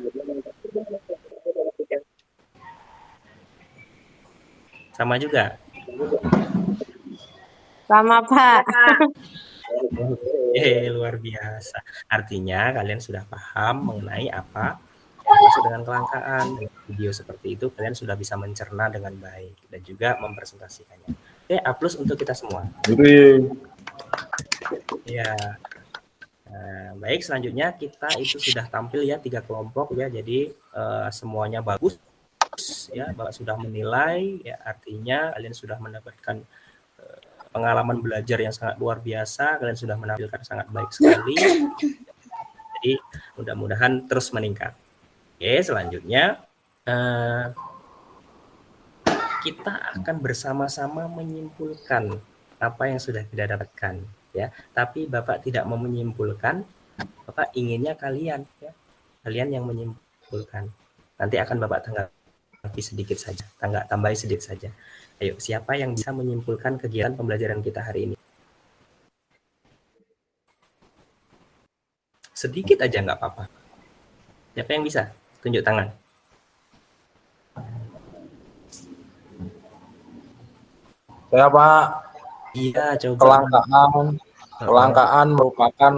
Sama juga? Sama, Pak. Luar biasa. Artinya kalian sudah paham mengenai apa yang maksud dengan kelangkaan. Dengan video seperti itu kalian sudah bisa mencerna dengan baik dan juga mempresentasikannya. Oke, A+ untuk kita semua. Ya. Baik, selanjutnya kita itu sudah tampil ya 3 kelompok ya. Jadi semuanya bagus ya, Bapak sudah menilai ya, artinya kalian sudah mendapatkan pengalaman belajar yang sangat luar biasa, kalian sudah menampilkan sangat baik sekali. Jadi mudah-mudahan terus meningkat. Oke, selanjutnya kita akan bersama-sama menyimpulkan apa yang sudah kita dapatkan ya. Tapi Bapak tidak mau menyimpulkan, Bapak inginnya kalian ya. Kalian yang menyimpulkan. Nanti akan Bapak tambahi sedikit saja. Tambahi sedikit saja. Ayo, siapa yang bisa menyimpulkan kegiatan pembelajaran kita hari ini? Sedikit aja nggak apa-apa. Siapa yang bisa? Tunjuk tangan. Saya Pak. Iya, coba. Kelangkaan merupakan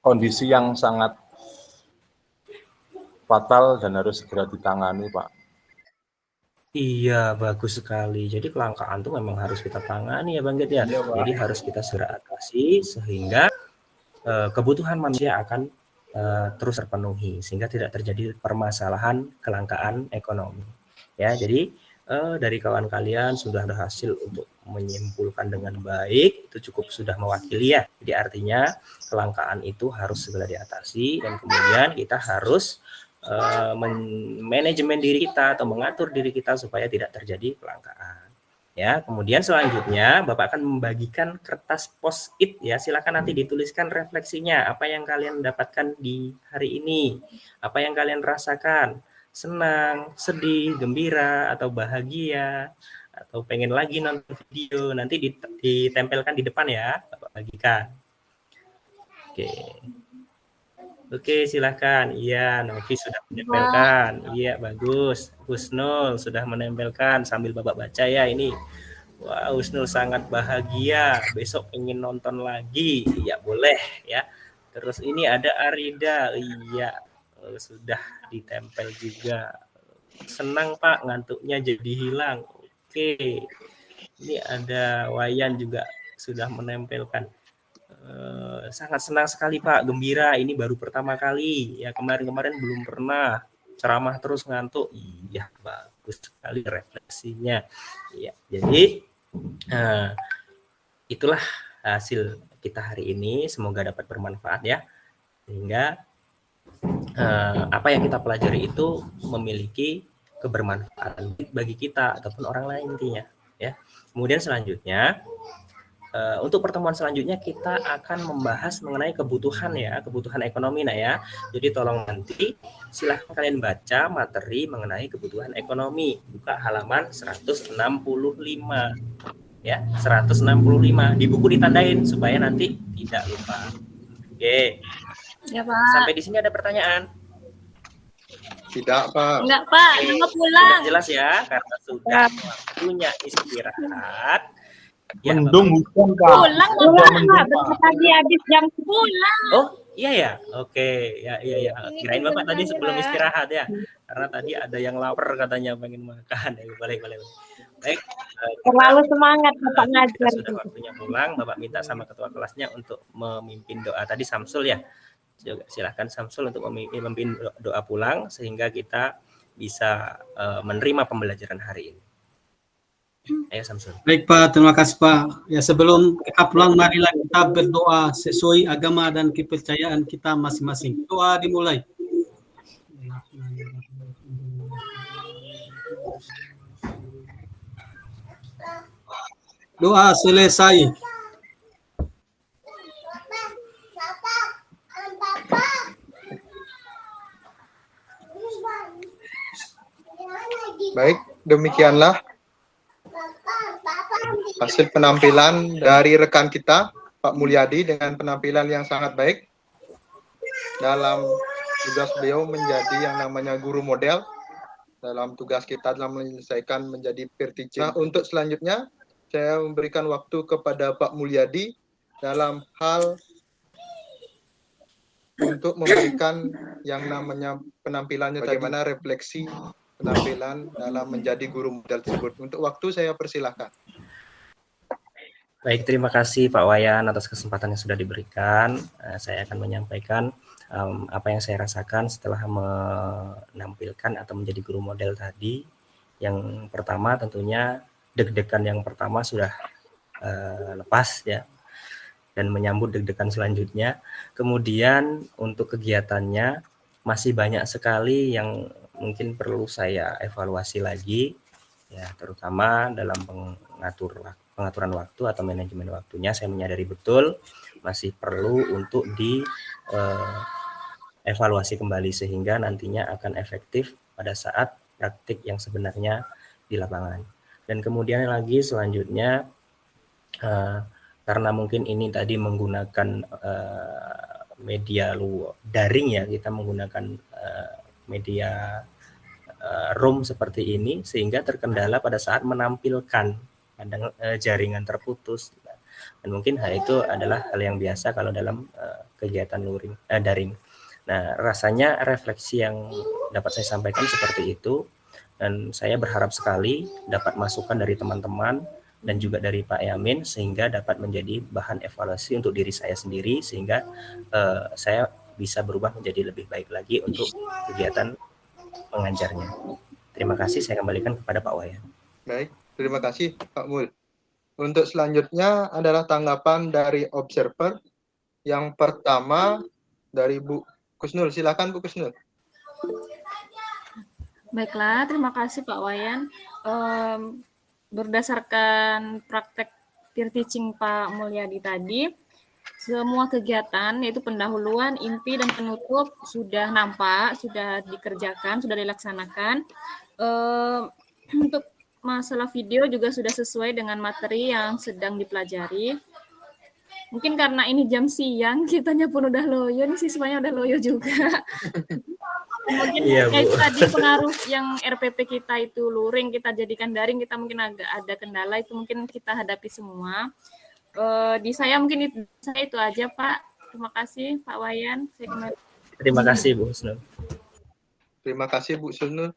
kondisi yang sangat fatal dan harus segera ditangani, Pak. Iya, bagus sekali. Jadi kelangkaan itu memang harus kita tangani ya Bang Git ya. Jadi harus kita segera atasi sehingga kebutuhan manusia akan terus terpenuhi sehingga tidak terjadi permasalahan kelangkaan ekonomi. Ya, jadi dari kawan kalian sudah berhasil untuk menyimpulkan dengan baik, itu cukup sudah mewakili ya. Jadi artinya kelangkaan itu harus segera diatasi dan kemudian kita harus manajemen diri kita atau mengatur diri kita supaya tidak terjadi kelangkaan. Ya, kemudian selanjutnya Bapak akan membagikan kertas post-it ya. Silakan nanti dituliskan refleksinya, apa yang kalian dapatkan di hari ini, apa yang kalian rasakan, senang, sedih, gembira atau bahagia atau pengen lagi nonton video, nanti ditempelkan di depan ya, Bapak bagikan. Oke, silakan. Iya, Novi sudah menempelkan. Iya, bagus. Husnul sudah menempelkan sambil Bapak baca ya ini. Wah, Husnul sangat bahagia. Besok ingin nonton lagi. Iya, boleh ya. Terus ini ada Arida. Iya, sudah ditempel juga. Senang Pak, ngantuknya jadi hilang. Oke. Ini ada Wayan juga sudah menempelkan. Sangat senang sekali Pak, gembira, ini baru pertama kali ya, kemarin-kemarin belum pernah ceramah terus ngantuk. Iya, bagus sekali refleksinya ya. Jadi itulah hasil kita hari ini, semoga dapat bermanfaat ya, sehingga apa yang kita pelajari itu memiliki kebermanfaatan bagi kita ataupun orang lain intinya ya. Kemudian selanjutnya untuk pertemuan selanjutnya kita akan membahas mengenai kebutuhan ya, kebutuhan ekonomi nah ya. Jadi tolong nanti silahkan kalian baca materi mengenai kebutuhan ekonomi. Buka halaman 165 ya, 165. Di buku ditandain supaya nanti tidak lupa. Oke. Ya Pak. Sampai di sini ada pertanyaan? Tidak Pak. Enggak Pak, nggak pulang. Sudah jelas ya, karena sudah waktunya istirahat. Ya, mendung hujan Pak. Pulang Pak, tadi habis jam pulang. Oh iya ya, oke ya iya. Kirain Bapak tadi sebelum istirahat ya, karena tadi ada yang lapar katanya pengen makan. Boleh. Baik. Terlalu semangat Bapak ngajar. Sudah waktunya pulang, Bapak minta sama ketua kelasnya untuk memimpin doa tadi Samsul ya. Silakan Samsul untuk memimpin doa pulang sehingga kita bisa menerima pembelajaran hari ini. Ayo Samsul. Baik Pak, terima kasih Pak. Ya sebelum kita pulang, marilah kita berdoa sesuai agama dan kepercayaan kita masing-masing. Doa dimulai. Doa selesai. Baik, demikianlah hasil penampilan dari rekan kita, Pak Mulyadi, dengan penampilan yang sangat baik dalam tugas beliau menjadi yang namanya guru model dalam tugas kita dalam menyelesaikan menjadi peer teacher. Nah, untuk selanjutnya, saya memberikan waktu kepada Pak Mulyadi dalam hal untuk memberikan yang namanya penampilannya bagaimana refleksi penampilan dalam menjadi guru model tersebut. Untuk waktu saya persilahkan. Baik, terima kasih Pak Wayan atas kesempatan yang sudah diberikan. Saya akan menyampaikan apa yang saya rasakan setelah menampilkan atau menjadi guru model tadi. Yang pertama tentunya deg-degan yang pertama sudah lepas ya, dan menyambut deg-degan selanjutnya. Kemudian untuk kegiatannya masih banyak sekali yang mungkin perlu saya evaluasi lagi ya, terutama dalam pengaturan waktu atau manajemen waktunya. Saya menyadari betul masih perlu untuk evaluasi kembali sehingga nantinya akan efektif pada saat praktik yang sebenarnya di lapangan. Dan kemudian lagi selanjutnya karena mungkin ini tadi menggunakan media daring ya, kita menggunakan media room seperti ini sehingga terkendala pada saat menampilkan kadang jaringan terputus, dan mungkin hal itu adalah hal yang biasa kalau dalam kegiatan daring. Nah, rasanya refleksi yang dapat saya sampaikan seperti itu, dan saya berharap sekali dapat masukan dari teman-teman dan juga dari Pak Yamin sehingga dapat menjadi bahan evaluasi untuk diri saya sendiri sehingga saya bisa berubah menjadi lebih baik lagi untuk kegiatan mengajarnya. Terima kasih, saya kembalikan kepada Pak Wayan. Baik, terima kasih Pak Mul. Untuk selanjutnya adalah tanggapan dari observer. Yang pertama dari Bu Kusnul. Silakan Bu Kusnul. Baiklah, terima kasih Pak Wayan. Berdasarkan praktek peer teaching Pak Mulyadi tadi, semua kegiatan yaitu pendahuluan, inti, dan penutup sudah nampak, sudah dikerjakan, sudah dilaksanakan. Untuk masalah video juga sudah sesuai dengan materi yang sedang dipelajari. Mungkin karena ini jam siang, kitanya pun udah loyo, nih siswanya udah loyo juga. Mungkin kayak tadi pengaruh yang RPP kita itu luring, kita jadikan daring, kita mungkin agak ada kendala, itu mungkin kita hadapi semua. Di saya mungkin itu aja Pak. Terima kasih Pak Wayan. Terima kasih Bu Husnul. Terima kasih Bu Husnul.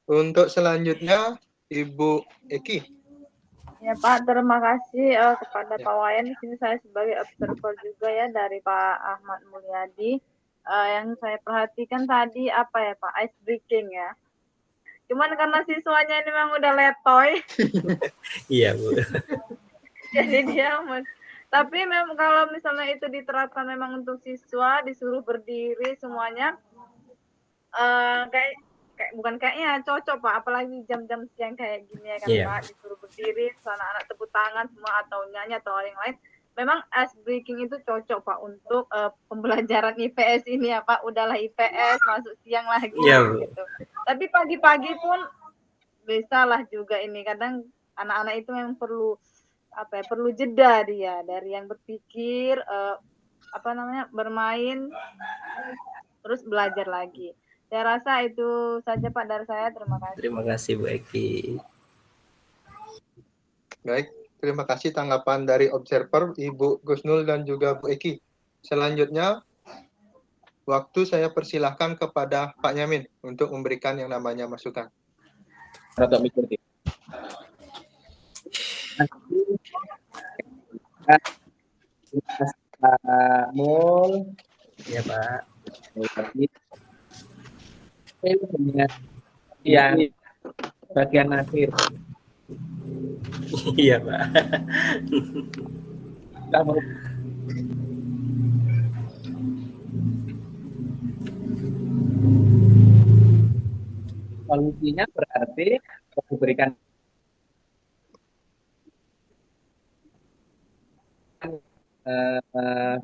Untuk selanjutnya Ibu Eki. Ya Pak, terima kasih kepada Pak Wayan. Di sini saya sebagai observer juga ya dari Pak Ahmad Mulyadi. Yang saya perhatikan tadi apa ya Pak, ice breaking ya. Cuman karena siswanya ini memang udah letoy. Iya Bu. Jadi dia tapi memang kalau misalnya itu diterapkan memang untuk siswa disuruh berdiri semuanya kayaknya cocok Pak, apalagi jam-jam siang kayak gini ya kan Pak, disuruh berdiri, anak-anak tepuk tangan semua atau nyanyi atau yang lain. Memang ice breaking itu cocok Pak untuk pembelajaran IPS ini ya Pak. Udahlah IPS masuk siang lagi gitu. Tapi pagi-pagi pun bisa lah juga ini. Kadang anak-anak itu memang perlu jeda dia dari yang berpikir bermain terus belajar lagi. Saya rasa itu saja Pak dari saya. Terima kasih. Terima kasih Bu Eki. Baik, terima kasih tanggapan dari observer Ibu Gusnul dan juga Bu Eki. Selanjutnya waktu saya persilahkan kepada Pak Yamin untuk memberikan yang namanya masukan. Rada mikir. Pak Mul. Ya Pak. Yang bagian akhir. Iya, Pak. Solusinya berarti diberikan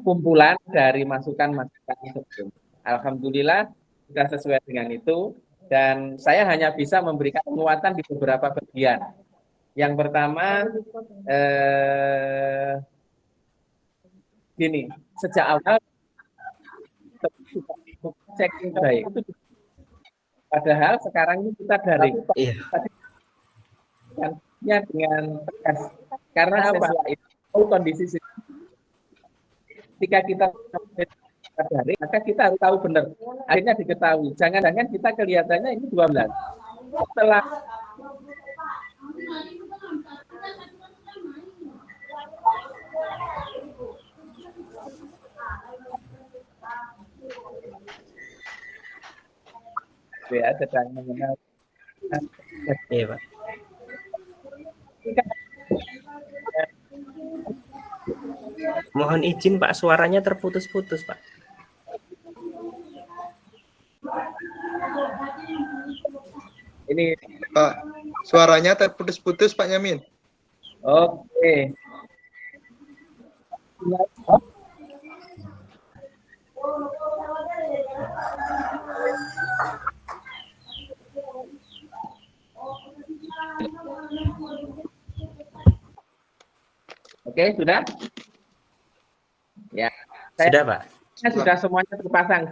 kumpulan dari masukan-masukan sebelum. Alhamdulillah sudah sesuai dengan itu, dan saya hanya bisa memberikan penguatan di beberapa bagian. Yang pertama, gini, sejak awal checking baik itu, padahal sekarang ini kita daring. Iya. Dengan tegas. Karena apa? Itu kondisi ketika kita daring, maka kita harus tahu benar. Akhirnya diketahui. Jangan-jangan kita kelihatannya ini 12. Setelah ya sedang mengenal. Iya, Pak. Mohon izin Pak, suaranya terputus-putus Pak. Ini Pak, suaranya terputus-putus Pak Yamin. Oke. Oke, sudah? Ya. Sudah, Pak. Sudah semuanya terpasang,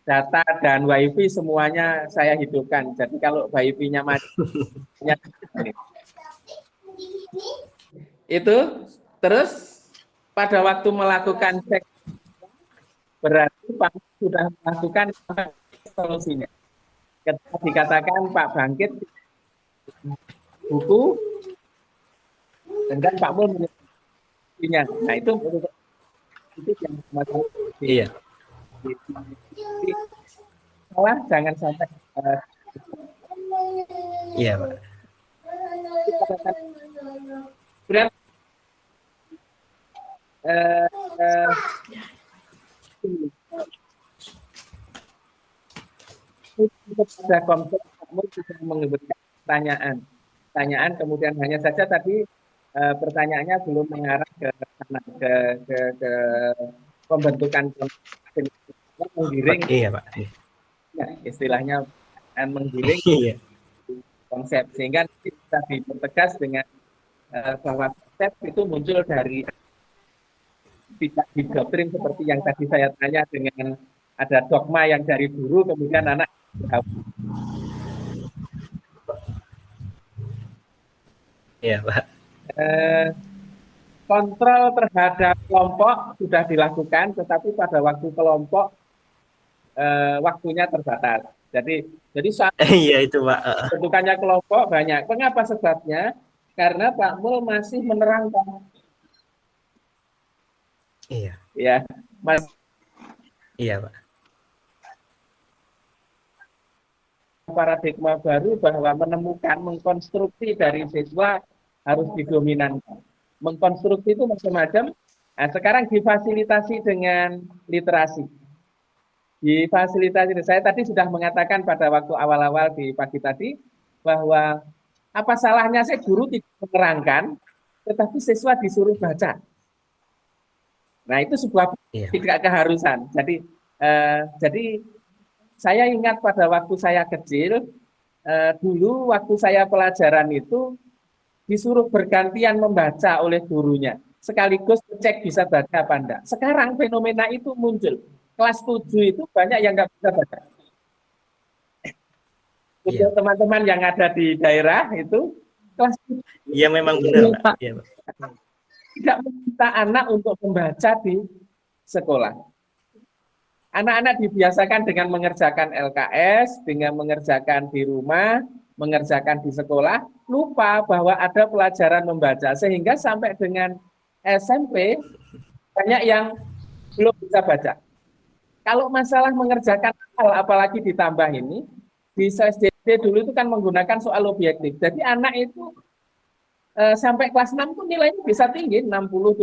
data dan WiFi semuanya saya hidupkan. Jadi kalau WiFi-nya mati, itu terus pada waktu melakukan cek berarti Pak sudah melakukan solusinya. Ketika dikatakan Pak bangkit buku, dan Pak Mul punya. Nah itu yang semacam iya. Salah jangan sampai. Iya Pak. Kemudian pada konsep kamu bisa memberikan pertanyaan kemudian hanya saja tadi pertanyaannya belum mengarah ke sana ke pembentukan menggiring. Iya Pak. Ya, istilahnya menggiring konsep sehingga bisa dipertegas dengan bahwa konsep itu muncul dari tidak didoktrin seperti yang tadi saya tanya dengan ada dogma yang dari guru kemudian anak Iya Pak. Kontrol terhadap kelompok sudah dilakukan, tetapi pada waktu kelompok waktunya terbatas. Jadi saat iya itu Pak. bentukannya kelompok banyak. Mengapa sebabnya? Karena Pak Mul masih menerangkan. Iya. Ya, Mas. Iya Pak. Paradigma baru bahwa menemukan mengkonstruksi dari siswa harus didominankan. Mengkonstruksi itu macam-macam. Nah, sekarang difasilitasi dengan literasi. Difasilitasi. Saya tadi sudah mengatakan pada waktu awal-awal di pagi tadi bahwa apa salahnya sih guru tidak menerangkan, tetapi siswa disuruh baca. Nah itu sebuah tidak keharusan. Jadi saya ingat pada waktu saya kecil, dulu waktu saya pelajaran itu disuruh bergantian membaca oleh gurunya, sekaligus cek bisa baca apa enggak. Sekarang fenomena itu muncul. Kelas 7 itu banyak yang nggak bisa baca. Untuk teman-teman yang ada di daerah itu, kelas 7. Iya memang benar Pak. Iya, Pak. Tidak meminta anak untuk membaca di sekolah. Anak-anak dibiasakan dengan mengerjakan LKS, dengan mengerjakan di rumah, mengerjakan di sekolah, lupa bahwa ada pelajaran membaca. Sehingga sampai dengan SMP, banyak yang belum bisa baca. Kalau masalah mengerjakan hal, apalagi ditambah ini, di SDB dulu itu kan menggunakan soal objektif. Jadi anak itu sampai kelas 6 pun nilainya bisa tinggi, 60,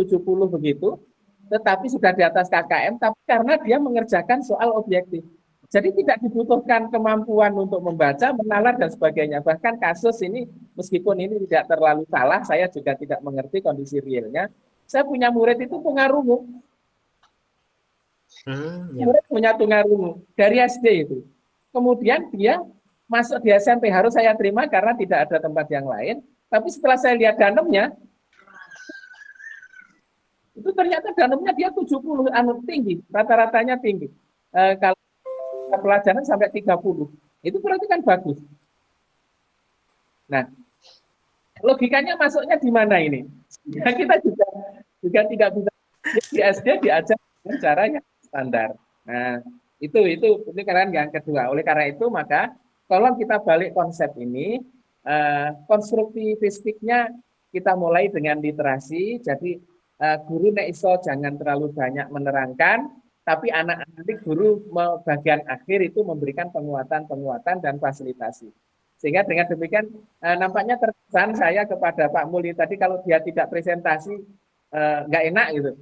70 begitu, tetapi sudah di atas KKM, tapi karena dia mengerjakan soal objektif. Jadi tidak dibutuhkan kemampuan untuk membaca, menalar, dan sebagainya. Bahkan kasus ini, meskipun ini tidak terlalu salah, saya juga tidak mengerti kondisi realnya. Saya punya murid itu tunarungu. Murid punya tunarungu dari SD itu. Kemudian dia masuk di SMP, harus saya terima karena tidak ada tempat yang lain. Tapi setelah saya lihat danemnya, itu ternyata danemnya dia 70, tinggi, rata-ratanya tinggi. Kalau pelajaran sampai 30, itu berarti kan bagus. Nah, logikanya masuknya di mana ini? Ya, kita juga tidak bisa di SD diajar dengan cara yang standar. Nah, itu kan yang kedua. Oleh karena itu maka tolong kita balik konsep ini, konstruktivistiknya kita mulai dengan literasi. Jadi guru nek iso jangan terlalu banyak menerangkan, tapi anak-anak nanti guru bagian akhir itu memberikan penguatan dan fasilitasi. Sehingga dengan demikian nampaknya terkesan saya kepada Pak Muli tadi kalau dia tidak presentasi nggak enak gitu.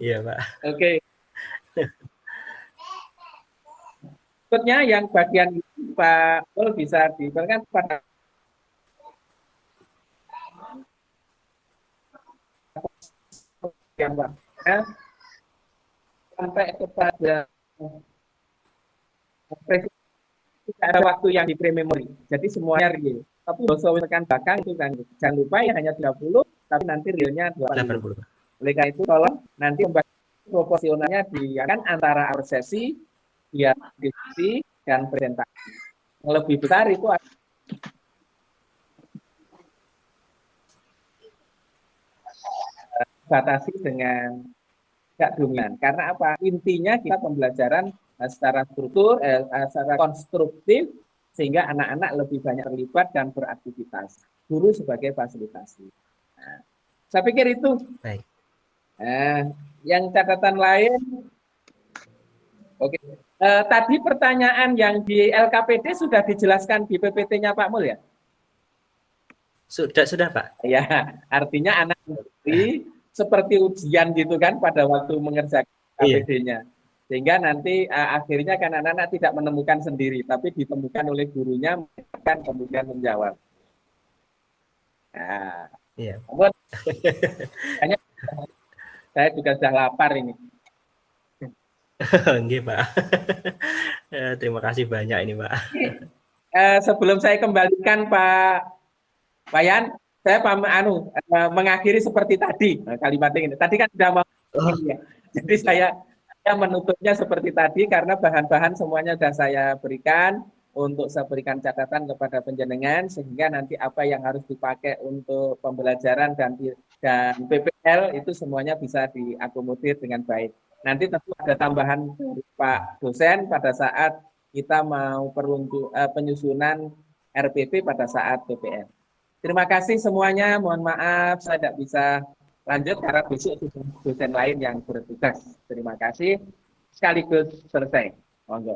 Iya, Pak. Oke. Berikutnya yang bagian ini Pak Mul bisa diberikan pada yang Pak. Sampai kepada tidak ada waktu yang di pre-memory, jadi semuanya real. Tapi dosa tekan belakang itu kan jangan lupa ya hanya 30, tapi nanti realnya 80. Oleh karena itu tolong nanti proporsionalnya diakan antara sesi, dia diskusi dan presentasi. Yang lebih besar itu batasi dengan tidak dominan. Karena apa? Intinya kita pembelajaran secara struktur, secara konstruktif, sehingga anak-anak lebih banyak terlibat dan beraktivitas. Guru sebagai fasilitasi. Nah, saya pikir itu. Baik. Yang catatan lain, oke. Tadi pertanyaan yang di LKPD sudah dijelaskan di PPT-nya Pak Mul ya? Sudah Pak. Ya, artinya anak seperti ujian gitu kan pada waktu mengerjakan KPD-nya. Sehingga nanti akhirnya kan anak-anak tidak menemukan sendiri, tapi ditemukan oleh gurunya, kan kemudian menjawab. Nah, iya. Saya juga sudah lapar ini. Nggih, Pak. Terima kasih banyak ini, Pak. Sebelum saya kembalikan Pak Yan, saya mengakhiri seperti tadi kalimatnya ini. Tadi kan sudah mau ya. Jadi saya menutupnya seperti tadi karena bahan-bahan semuanya sudah saya berikan untuk saya berikan catatan kepada penjenengan sehingga nanti apa yang harus dipakai untuk pembelajaran dan PPL itu semuanya bisa diakomodir dengan baik. Nanti tentu ada tambahan dari Pak dosen pada saat kita mau penyusunan RPP pada saat PPL. Terima kasih semuanya. Mohon maaf saya tidak bisa lanjut karena besok dosen lain yang bertugas. Terima kasih. Sekaligus selesai. Monggo.